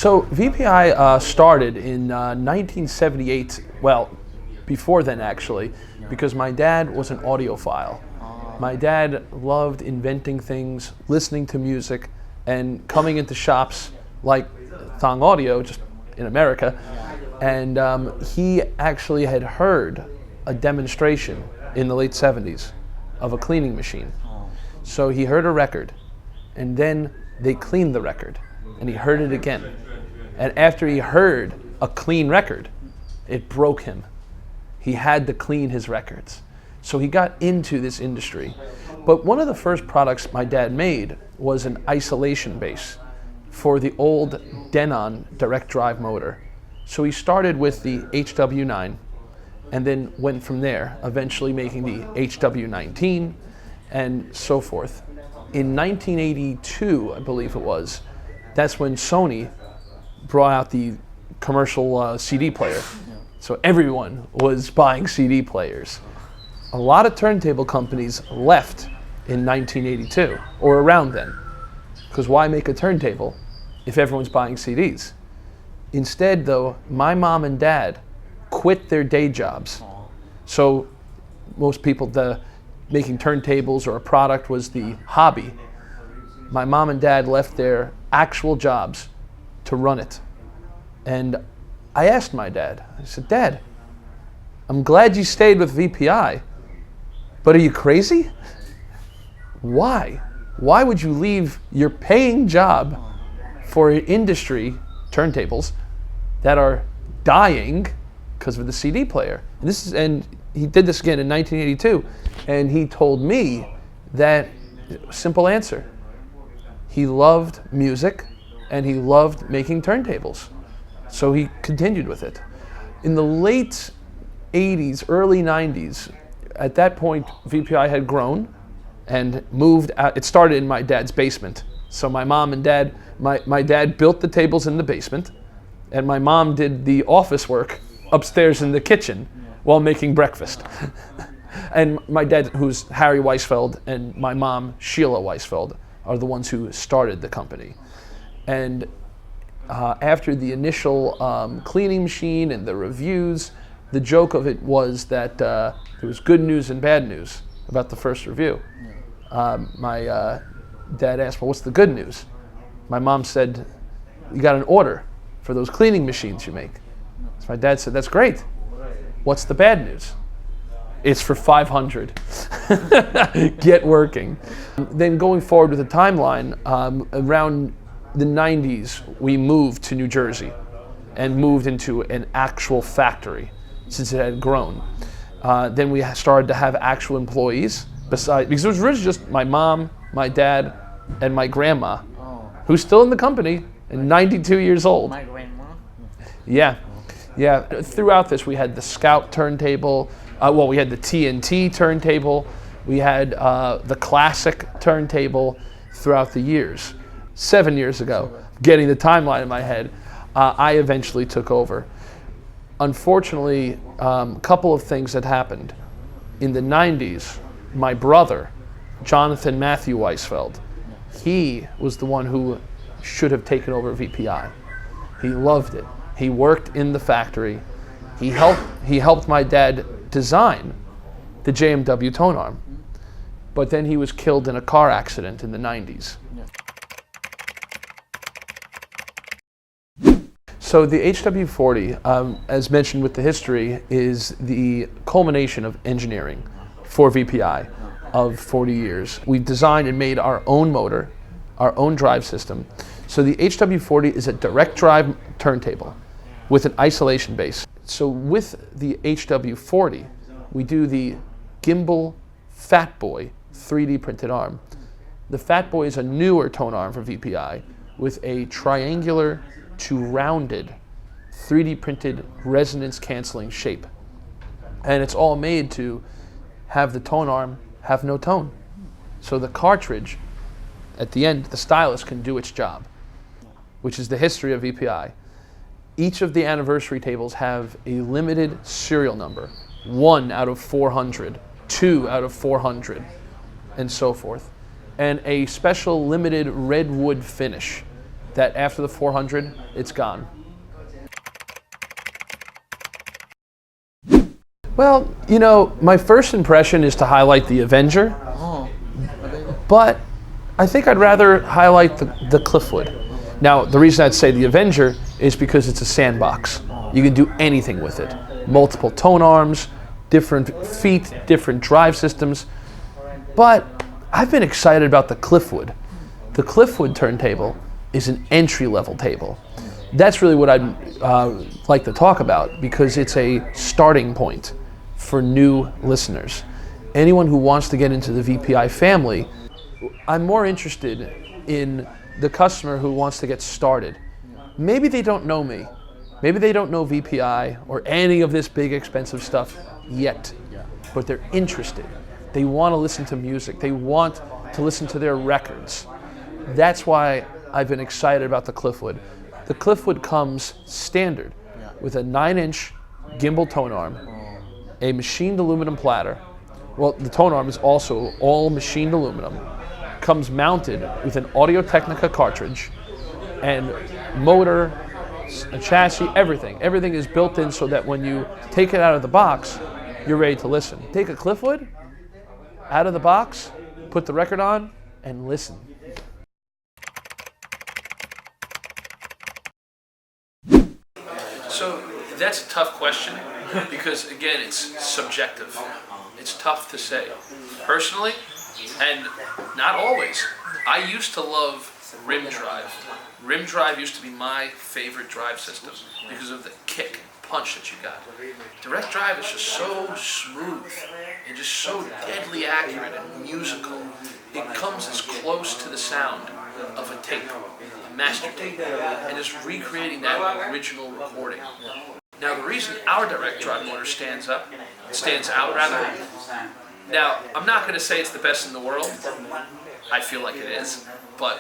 So VPI started in 1978, well, before then actually, because my dad was an audiophile. My dad loved inventing things, listening to music, and coming into shops like Thắng Audio, just in America, and he actually had heard a demonstration in the late 70s of a cleaning machine. So he heard a record, and then they cleaned the record, and he heard it again. And after he heard a clean record, it broke him. He had to clean his records. So he got into this industry. But one of the first products my dad made was an isolation base for the old Denon direct drive motor. So he started with the HW9 and then went from there, eventually making the HW19 and so forth. In 1982, I believe it was, that's when Sony brought out the commercial CD player. So everyone was buying CD players. A lot of turntable companies left in 1982, or around then, because why make a turntable if everyone's buying CDs? Instead, though, my mom and dad quit their day jobs. So most people, making turntables or a product was the hobby. My mom and dad left their actual jobs to run it. And I asked my dad, I said, Dad, I'm glad you stayed with VPI, but are you crazy? Why? Why would you leave your paying job for an industry, turntables, that are dying because of the CD player? And he did this again in 1982, and he told me that, simple answer, he loved music and he loved making turntables. So he continued with it. In the late 80s, early 90s, at that point, VPI had grown and moved out. It started in my dad's basement. So my mom and dad, my dad built the tables in the basement, and my mom did the office work upstairs in the kitchen while making breakfast. And my dad, who's Harry Weisfeld, and my mom, Sheila Weisfeld, are the ones who started the company. And after the initial cleaning machine and the reviews, the joke of it was that there was good news and bad news about the first review. My dad asked, well, what's the good news? My mom said, you got an order for those cleaning machines you make. So my dad said, that's great. What's the bad news? It's for 500. Get working. Then going forward with the timeline, around the 90s, we moved to New Jersey and moved into an actual factory since it had grown. Then we started to have actual employees, because it was originally just my mom, my dad, and my grandma, who's still in the company and 92 years old. My grandma? Yeah. Throughout this, we had the Scout turntable, we had the TNT turntable, we had the classic turntable throughout the years. 7 years ago, getting the timeline in my head, I eventually took over. Unfortunately, a couple of things had happened. In the 90s, my brother, Jonathan Matthew Weisfeld, he was the one who should have taken over VPI. He loved it. He worked in the factory. He helped my dad design the JMW tone arm. But then he was killed in a car accident in the 90s. So the HW40, as mentioned with the history, is the culmination of engineering for VPI of 40 years. We designed and made our own motor, our own drive system. So the HW40 is a direct drive turntable with an isolation base. So with the HW40, we do the gimbal Fat Boy 3D printed arm. The Fat Boy is a newer tone arm for VPI with a triangular to rounded 3D printed resonance canceling shape. And it's all made to have the tone arm have no tone. So the cartridge, at the end, the stylus can do its job, which is the history of VPI. Each of the anniversary tables have a limited serial number, 1 out of 400, 2 out of 400, and so forth, and a special limited redwood finish that after the 400, it's gone. Well, you know, my first impression is to highlight the Avenger, but I think I'd rather highlight the Cliffwood. Now, the reason I'd say the Avenger is because it's a sandbox. You can do anything with it. Multiple tone arms, different feet, different drive systems. But I've been excited about the Cliffwood. The Cliffwood turntable is an entry-level table. That's really what I'd like to talk about, because it's a starting point for new listeners. Anyone who wants to get into the VPI family, I'm more interested in the customer who wants to get started. Maybe they don't know me. Maybe they don't know VPI or any of this big expensive stuff yet, but they're interested. They want to listen to music. They want to listen to their records. That's why I've been excited about the Cliffwood. The Cliffwood comes standard with a 9-inch gimbal tone arm, a machined aluminum platter. Well, the tone arm is also all machined aluminum. Comes mounted with an Audio-Technica cartridge and motor, a chassis, everything. Everything is built in so that when you take it out of the box, you're ready to listen. Take a Cliffwood out of the box, put the record on, and listen. So that's a tough question because, again, it's subjective. It's tough to say. Personally, and not always, I used to love rim drive. Rim drive used to be my favorite drive system because of the kick, punch that you got. Direct drive is just so smooth and just so deadly accurate and musical. It comes as close to the sound of a tape, a master tape, and is recreating that original recording. Now, the reason our direct drive motor stands out. Now, I'm not going to say it's the best in the world. I feel like it is, but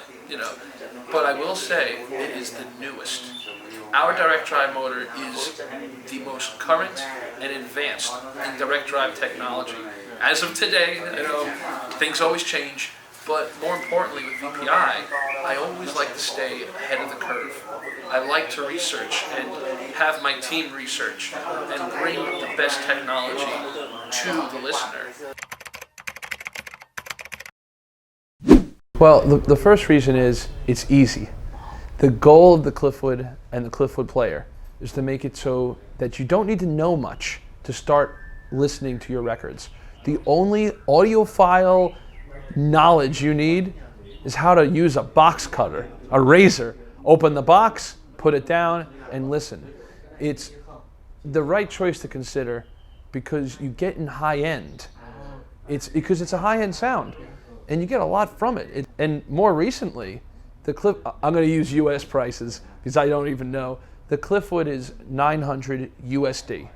I will say it is the newest. Our direct drive motor is the most current and advanced in direct drive technology. As of today, things always change, but more importantly with VPI, I always like to stay ahead of the curve. I like to research and have my team research and bring the best technology to the listener. Well, the first reason is it's easy. The goal of the Cliffwood and the Cliffwood player is to make it so that you don't need to know much to start listening to your records. The only audiophile knowledge you need is how to use a box cutter, a razor. Open the box, put it down, and listen. It's the right choice to consider because you get in high end. It's because it's a high-end sound, and you get a lot from it. And more recently, I'm going to use US prices because I don't even know. The Cliffwood is $900 USD.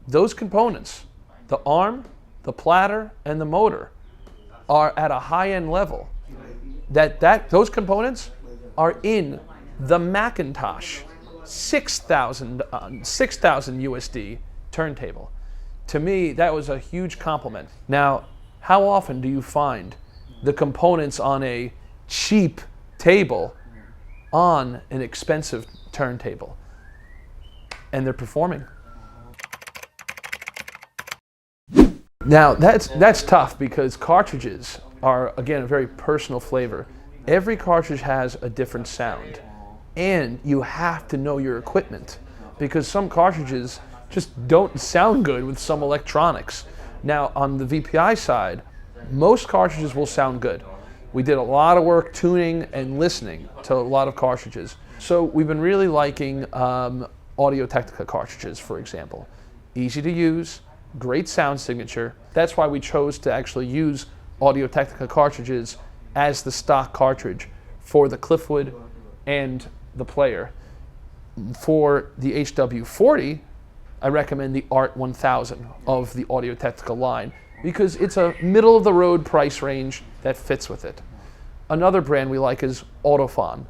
Those components, the arm, the platter, and the motor, are at a high-end level. Those components are in the Macintosh 6,000 USD turntable. To me, that was a huge compliment. Now, how often do you find the components on a cheap table on an expensive turntable? And they're performing. Now, that's tough because cartridges are, again, a very personal flavor. Every cartridge has a different sound, and you have to know your equipment because some cartridges just don't sound good with some electronics. Now, on the VPI side, most cartridges will sound good. We did a lot of work tuning and listening to a lot of cartridges. So we've been really liking Audio-Technica cartridges, for example. Easy to use, great sound signature. That's why we chose to actually use Audio-Technica cartridges as the stock cartridge for the Cliffwood and the player. For the HW40, I recommend the ART 1000 of the Audio-Technica line because it's a middle-of-the-road price range that fits with it. Another brand we like is Autophon.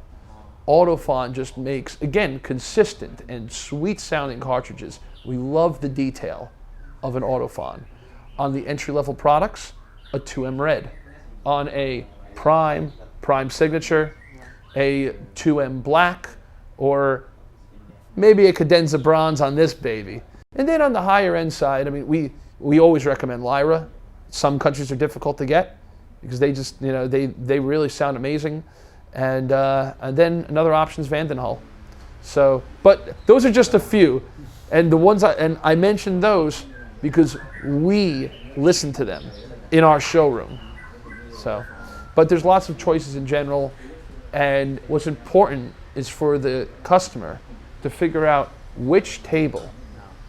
Autophon just makes, again, consistent and sweet-sounding cartridges. We love the detail of an Autophon. On the entry-level products, a 2M Red. On a Prime Signature, a 2M black, or maybe a cadenza bronze on this baby. And then on the higher end side, I mean, we always recommend Lyra. Some countries are difficult to get because they just, you know, they really sound amazing. And then another option is Vandenhull. So, but those are just a few. And the ones I mentioned those because we listen to them in our showroom. So, but there's lots of choices in general. And what's important is for the customer to figure out which table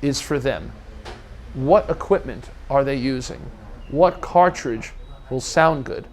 is for them. What equipment are they using? What cartridge will sound good?